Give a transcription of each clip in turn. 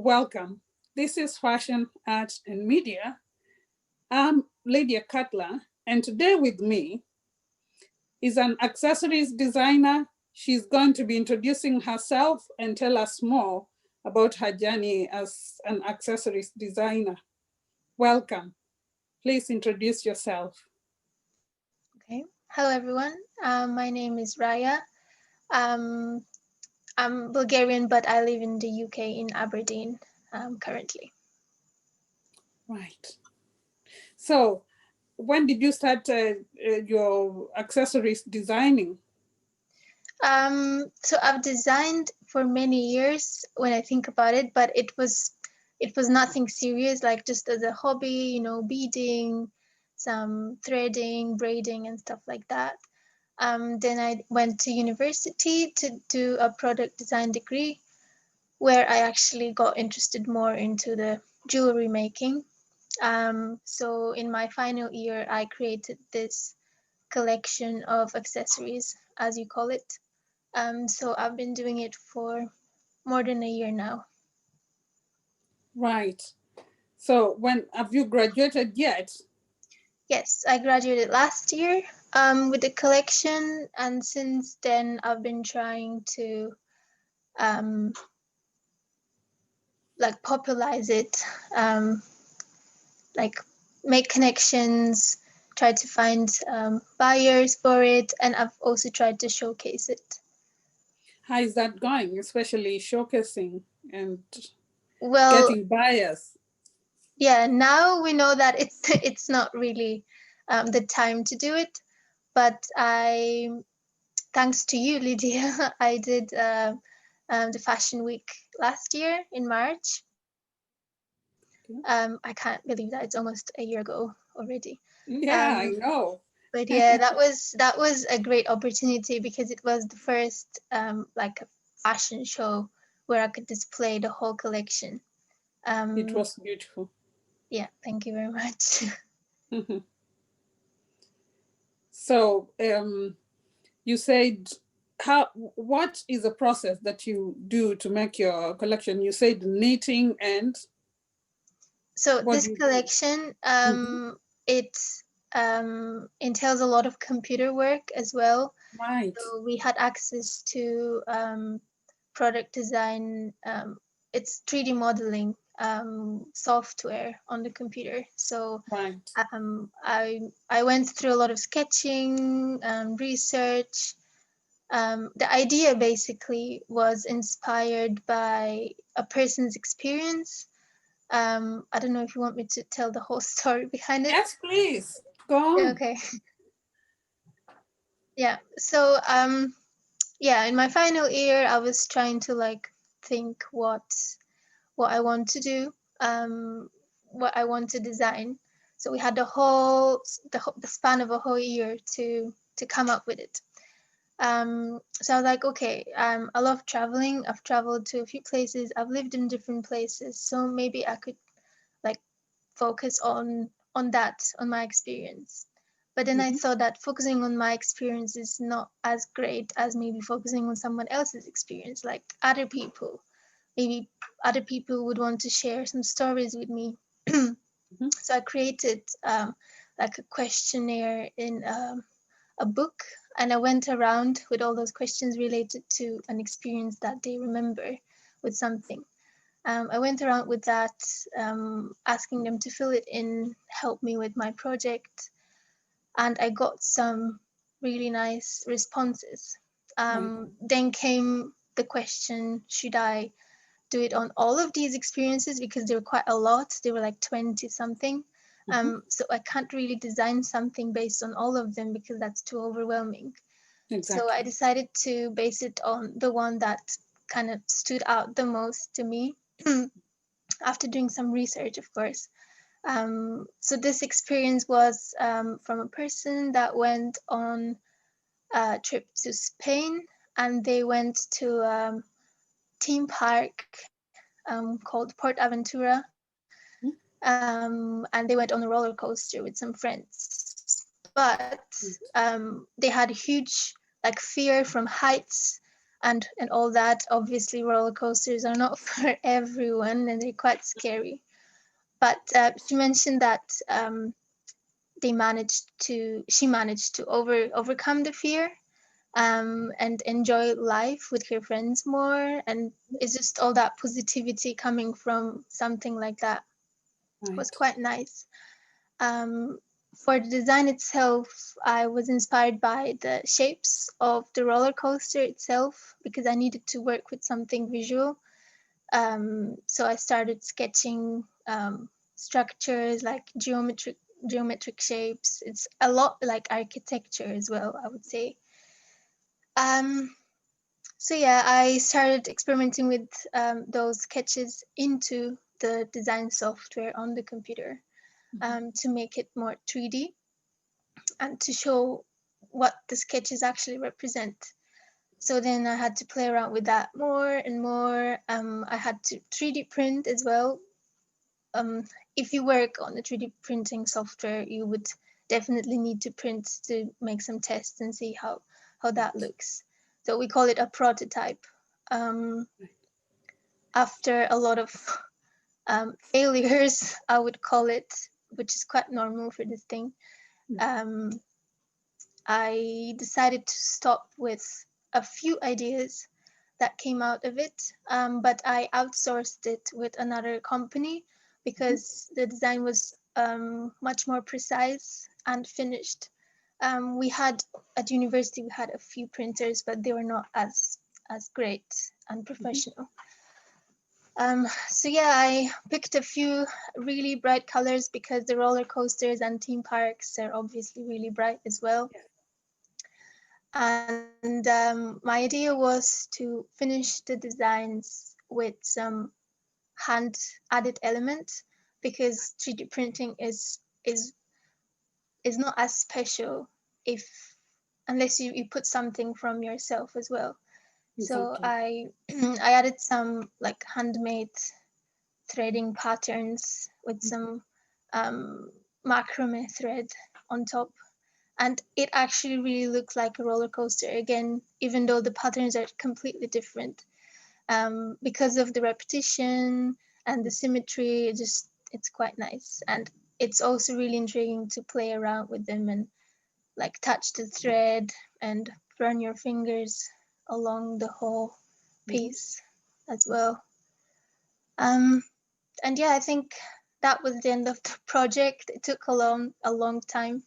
Welcome. This is Fashion, Art, and Media. I'm Lydia Cutler, and today with me is an accessories designer. She's going to be introducing herself and tell us more about her journey as an accessories designer. Welcome. Please introduce yourself. Okay. Hello, everyone. My name is Raya. Um, I'm Bulgarian, but I live in the UK in Aberdeen currently. Right. So, when did you start your accessories designing? So I've designed for many years when I think about it, but it was nothing serious, like just as a hobby, beading, some threading, braiding, and stuff like that. Then I went to university to do a product design degree where I actually got interested more into the jewelry making. So in my final year, I created this collection of accessories, as you call it. So I've been doing it for more than a year now. Right. So, when have you graduated yet? Yes, I graduated last year with the collection, and since then I've been trying to um, like popularize it, like make connections, try to find buyers for it, and I've also tried to showcase it. How is that going, especially showcasing and Well, getting buyers? yeah, now we know that it's it's not really the time to do it, but thanks to you, Lydia, I did the Fashion Week last year in March. I can't believe that it's almost a year ago already. Yeah, I Um, know. but yeah, that was a great opportunity because it was the first like a fashion show where I could display the whole collection. It Um, was beautiful. yeah, thank you very much. So, you said, how? What is the process that you do to make your collection? You said knitting, and So what this do you do? collection, Mhm. it entails a lot of computer work as well. Right, So we had access to product design. It's 3D modeling software on the computer. So right. I went through a lot of sketching, research. The idea basically was inspired by a person's experience. I don't know if you want me to tell the whole story behind it. Yes, please. Go on. Okay. Yeah. So yeah, in my final year, I was trying to like think what I want to do, what I want to design. So we had the span of a whole year to come up with it. So I was like, okay, I love traveling. I've traveled to a few places. I've lived in different places. So maybe I could like focus on my experience. But then I Mhm. thought that focusing on my experience is not as great as maybe focusing on someone else's experience, like other people. Maybe other people would want to share some stories with me. Mhm. So I created like a questionnaire in a book, and I went around with all those questions related to an experience that they remember with something. I went around with that, asking them to fill it in, help me with my project, and I got some really nice responses. Right. Then came the question, should I do it on all of these experiences? Because there were quite a lot, they were like 20 something. Mhm. So I can't really design something based on all of them because that's too overwhelming. So I Exactly. decided to base it on the one that kind of stood out the most to me after doing some research, of course. So this experience was from a person that went on a trip to Spain, and they went to a theme park called Port Aventura, and they went on a roller coaster with some friends. But they had a huge like fear from heights, and all that. Obviously, roller coasters are not for everyone, and they're quite scary. But she mentioned that she managed to overcome the fear, and enjoy life with her friends more. And it's just all that positivity coming from something like that was Right. quite nice. Um, for the design itself, I was inspired by the shapes of the roller coaster itself because I needed to work with something visual. So I started sketching structures like geometric shapes. It's a lot like architecture as well, I would say. Um, so yeah, I started experimenting with those sketches into the design software on the computer, to make it more 3D and to show what the sketches actually represent. So then I had to play around with that more and more. I had to 3D print as well. If you work on the 3D printing software, you would definitely need to print to make some tests and see how that looks. So we call it a prototype. Um, After a lot of failures, I would call it, which is quite normal for this thing, um, I decided to stop with a few ideas that came out of it, but I outsourced it with another company because the design was much more precise and finished. We had at university we had a few printers, but they were not as great and professional. So yeah, I picked a few really bright colors because the roller coasters and theme parks are obviously really bright as well. And my idea was to finish the designs with some hand added element because 3D printing is not as special if unless you put something from yourself as well. So Exactly. I I added some like handmade threading patterns with some macrame thread on top, and it actually really looks like a roller coaster again, even though the patterns are completely different. Because of the repetition and the symmetry, it's quite nice, and it's also really intriguing to play around with them and like touch the thread and run your fingers along the whole piece as well. Um, and yeah, I think that was the end of the project. It took a long time,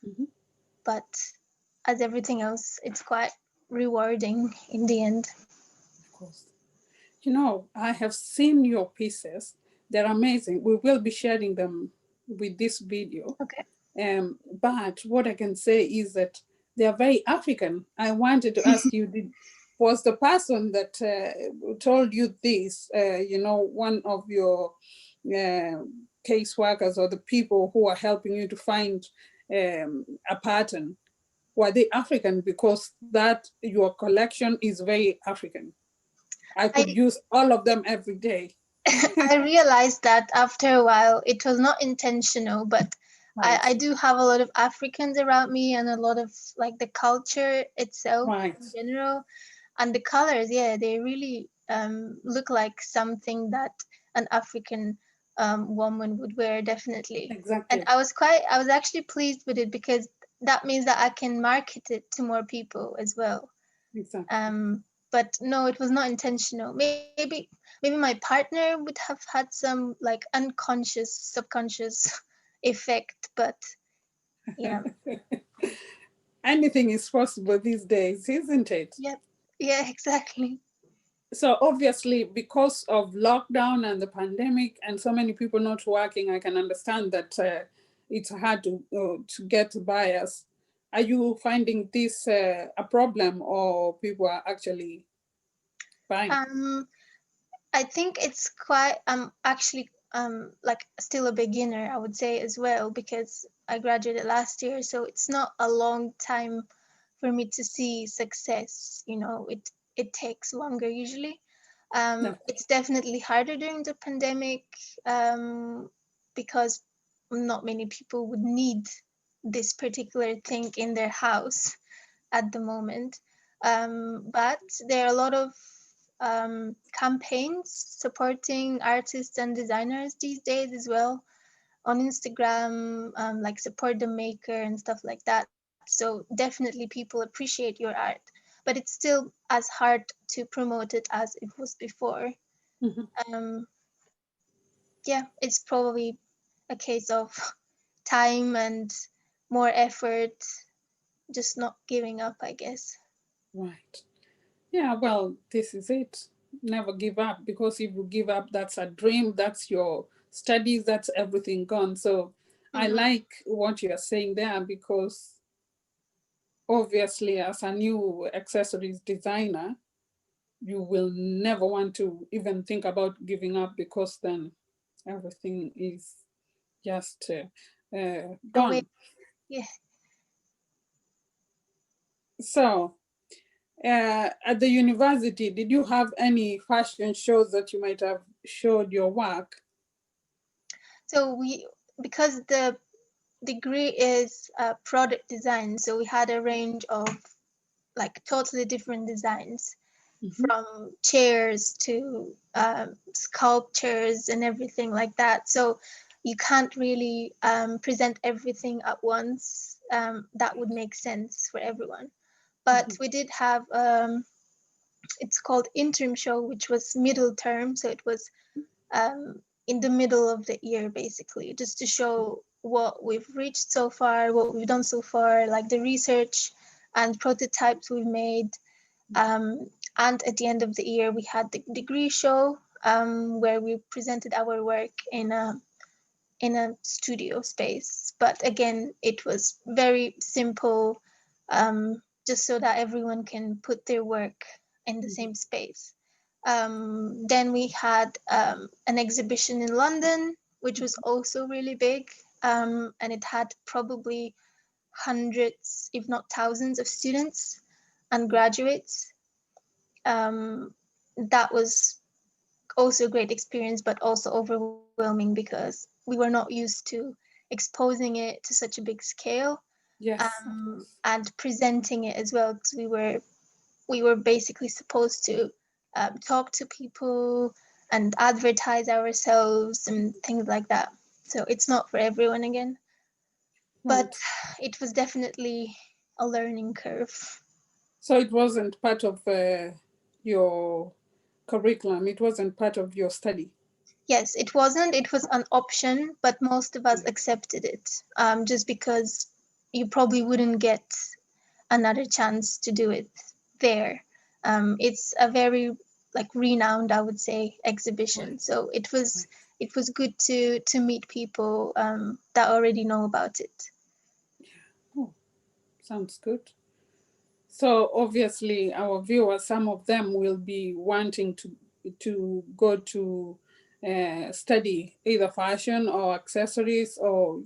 Mhm. but as everything else, it's quite rewarding in the end. Of course. I have seen your pieces. They're amazing. We will be sharing them with this video. Okay. But what I can say is that they are very African. I wanted to ask you, was the person that told you this, one of your caseworkers or the people who are helping you to find a pattern, were they African? Because that your collection is very African. I could I use all of them every day. I realized that after a while it was not intentional, but Right, I do have a lot of Africans around me and a lot of like the culture itself right, in general. And the colors, yeah, they really look like something that an African woman would wear, definitely. And exactly, I was actually pleased with it because that means that I can market it to more people as well. exactly. Um, but no, it was not intentional. Maybe my partner would have had some like unconscious, subconscious effect, but yeah, Anything is possible these days, isn't it? yep, yeah, exactly. So obviously, because of lockdown and the pandemic, and so many people not working, I can understand that it's hard to get buyers. Are you finding this a problem, or people are actually buying? Um, I think it's quite actually like still a beginner, I would say as well, because I graduated last year, so it's not a long time for me to see success. It takes longer usually. No. It's definitely harder during the pandemic, because not many people would need this particular thing in their house at the moment. But there are a lot of campaigns supporting artists and designers these days as well on Instagram, like support the maker and stuff like that. So definitely people appreciate your art, but it's still as hard to promote it as it was before. Mhm. Um, yeah, it's probably a case of time and more effort, just not giving up, I guess. Right. Yeah, well, this is it. Never give up, because if you give up, that's a dream, that's your studies, that's everything gone. So I Mm-hmm. like what you're saying there, because obviously, as a new accessories designer, you will never want to even think about giving up, because then everything is just Away. gone. Yeah. So, at the university, did you have any fashion shows that you might have showed your work? So because the degree is product design, so we had a range of like totally different designs, Mhm. from chairs to sculptures and everything like that. So you can't really present everything at once. That would make sense for everyone. But Mhm. we did have it's called Interim Show, which was middle term. So it was in the middle of the year, basically, just to show what we've reached so far, what we've done so far, like the research and prototypes we've made. And at the end of the year, we had the degree show, where we presented our work in a studio space. But again, it was very simple, just so that everyone can put their work in the same space. Then we had an exhibition in London, which was also really big, and it had probably hundreds, if not thousands, of students and graduates. That was also a great experience, but also overwhelming because we were not used to exposing it to such a big scale, Yes, of course. and presenting it as well. Because we were basically supposed to talk to people and advertise ourselves and things like that. So it's not for everyone again, but Right. it was definitely a learning curve. So it wasn't part of your curriculum, it wasn't part of your study. Yes, it wasn't. It was an option, but most of us Right. accepted it, just because you probably wouldn't get another chance to do it there. It's a very like renowned, I would say, exhibition. Right. So Right. it was good to meet people that already know about it. Oh, sounds good. So obviously, our viewers, some of them will be wanting to go to study either fashion or accessories, or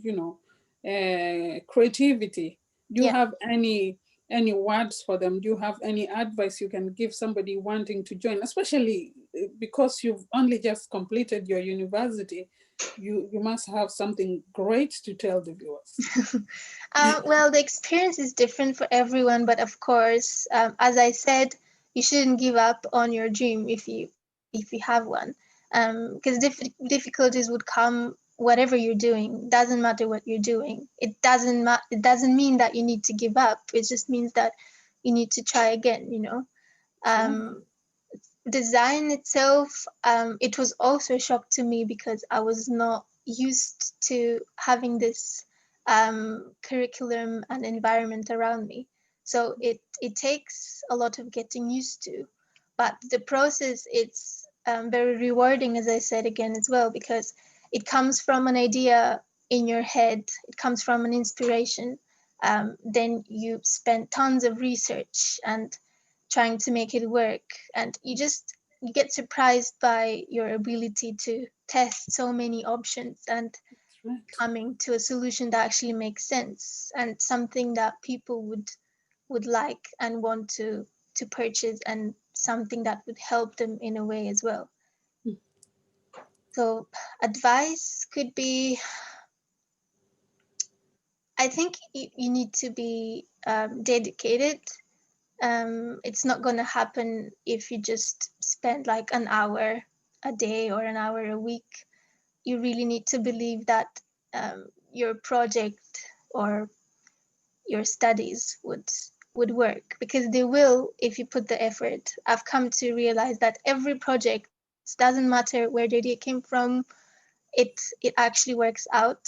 creativity. Do you Yeah. have any words for them? Do you have any advice you can give somebody wanting to join, especially because you've only just completed your university? You must have something great to tell the viewers. Well, the experience is different for everyone, but of course, as I said, you shouldn't give up on your dream if you have one, because difficulties would come whatever you're doing. Doesn't matter what you're doing. It doesn't mean that you need to give up. It just means that you need to try again. Sure. Um, Design itself, it was also a shock to me because I was not used to having this curriculum and environment around me. So it takes a lot of getting used to, but the process it's very rewarding, as I said again as well, because it comes from an idea in your head, it comes from an inspiration. Then you spend tons of research and trying to make it work, and you get surprised by your ability to test so many options and That's right. coming to a solution that actually makes sense and something that people would like and want to purchase, and something that would help them in a way as well. Mm. So advice could be, I think you need to be dedicated, It's not going to happen if you just spend like an hour a day or an hour a week. You really need to believe that your project or your studies would work, because they will if you put the effort. I've come to realize that every project, doesn't matter where the idea came from, it actually works out,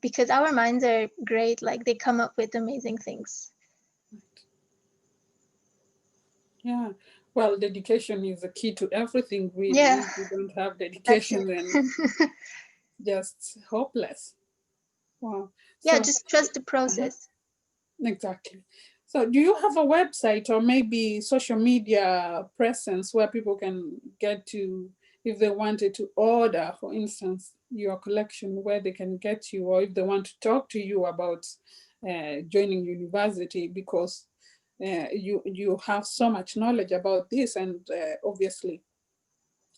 because our minds are great. Like they come up with amazing things. Yeah. Well, dedication is the key to everything, really. Yeah, If you don't have that's dedication, then it. just hopeless. Wow. Yeah, So, just trust the uh-huh, process. exactly. So, do you have a website or maybe social media presence where people can get to, if they wanted to order, for instance, your collection, where they can get you, or if they want to talk to you about joining university, because you have so much knowledge about this, and obviously,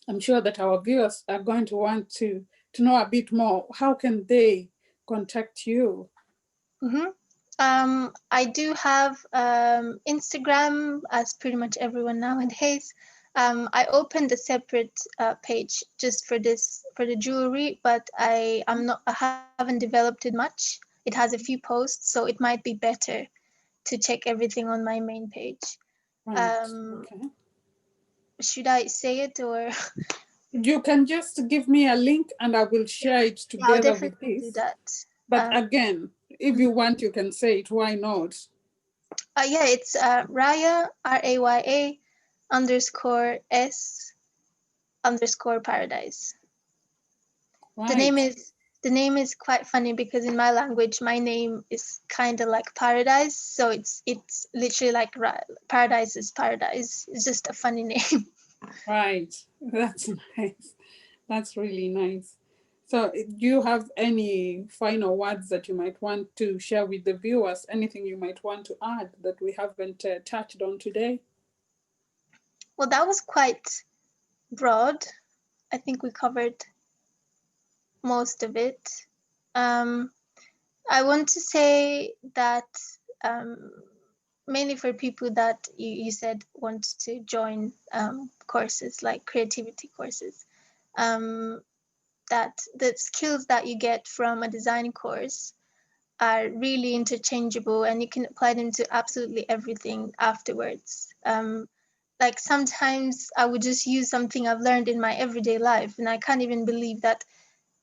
I'm sure that our viewers are going to want to know a bit more. How can they contact you? Mm-hmm. I do have Instagram, as pretty much everyone nowadays. I opened a separate page just for this, for the jewelry, but I haven't developed it much. It has a few posts, so it might be better to check everything on my main page. Right. Um, Okay. should I say it or? You can just give me a link and I will share it Yeah, I'll together with definitely do this. that. But Um, again, if you want, you can say it. Why not? yeah, it's Raya, Raya underscore S underscore paradise. The name Right. is the name is quite funny because in my language my name is kind of like paradise, so it's literally like paradise is paradise. It's just a funny name. Right. That's nice. That's really nice. So, do you have any final words that you might want to share with the viewers? Anything you might want to add that we haven't touched on today? Well, that was quite broad. I think we covered most of it. Um, I want to say that um, mainly for people that you said want to join courses like creativity courses, um, that the skills that you get from a design course are really interchangeable and you can apply them to absolutely everything afterwards. Like sometimes I would just use something I've learned in my everyday life and I can't even believe that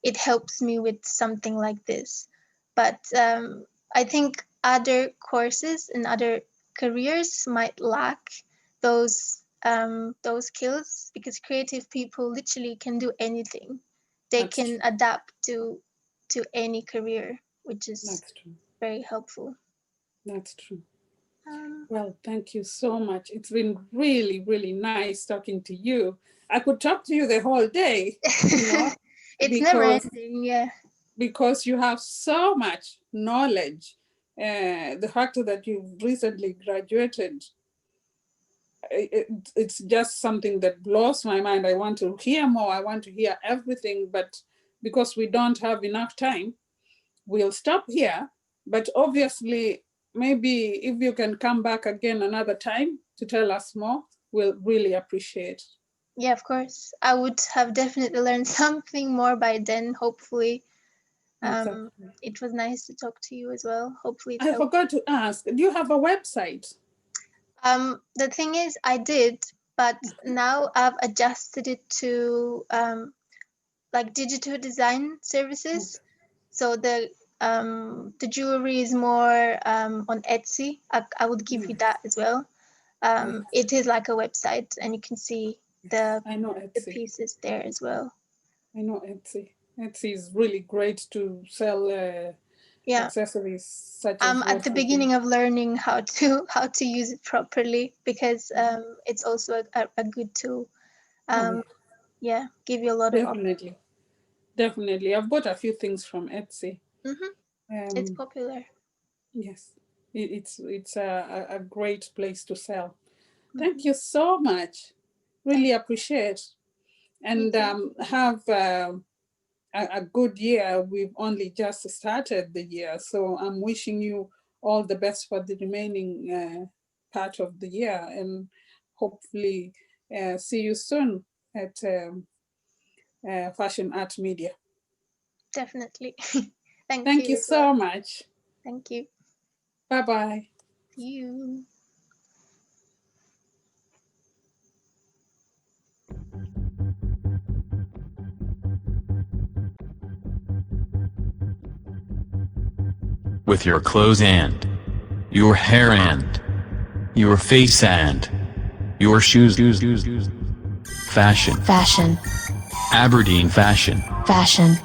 it helps me with something like this. But I think other courses and other careers might lack those skills, because creative people literally can do anything. They That's can true. adapt to any career, which is That's true. very helpful. That's true. Um, Well, thank you so much. It's been really, really nice talking to you. I could talk to you the whole day, you know, it's never because ending. Yeah. you have so much knowledge. The fact that you've recently graduated, it's just something that blows my mind. I want to hear more. I want to hear everything, but because we don't have enough time, we'll stop here. But obviously, maybe if you can come back again another time to tell us more, we'll really appreciate. Yeah, of course. I would have definitely learned something more by then, hopefully. Um, Exactly. it was nice to talk to you as well. Hopefully it I helped. forgot to ask, do you have a website? The thing is, I did, but now I've adjusted it to like digital design services. So the jewelry is more on Etsy. I would give you that Yes, as well. yes, It is like a website, and you can see yes. the I know the Etsy. pieces there as well. I know Etsy. Etsy is really great to sell Yeah. accessories such I'm as at what the we do. beginning of learning how to use it properly, because it's also a good tool. Oh, Um, yeah, yeah, give you a lot of options. definitely. Definitely. I've bought a few things from Etsy. Hmm. It's Um, popular. yes, it's a great place to sell. Thank Hmm. you so much. Thank Really appreciate, you and too. have a good year. We've only just started the year, so I'm wishing you all the best for the remaining part of the year, and hopefully see you soon at Fashion Art Media. Definitely. Thank you so much. Thank you. Bye-bye. See you. With your clothes and your hair and your face and your shoes. Fashion. Fashion. Aberdeen fashion. Fashion.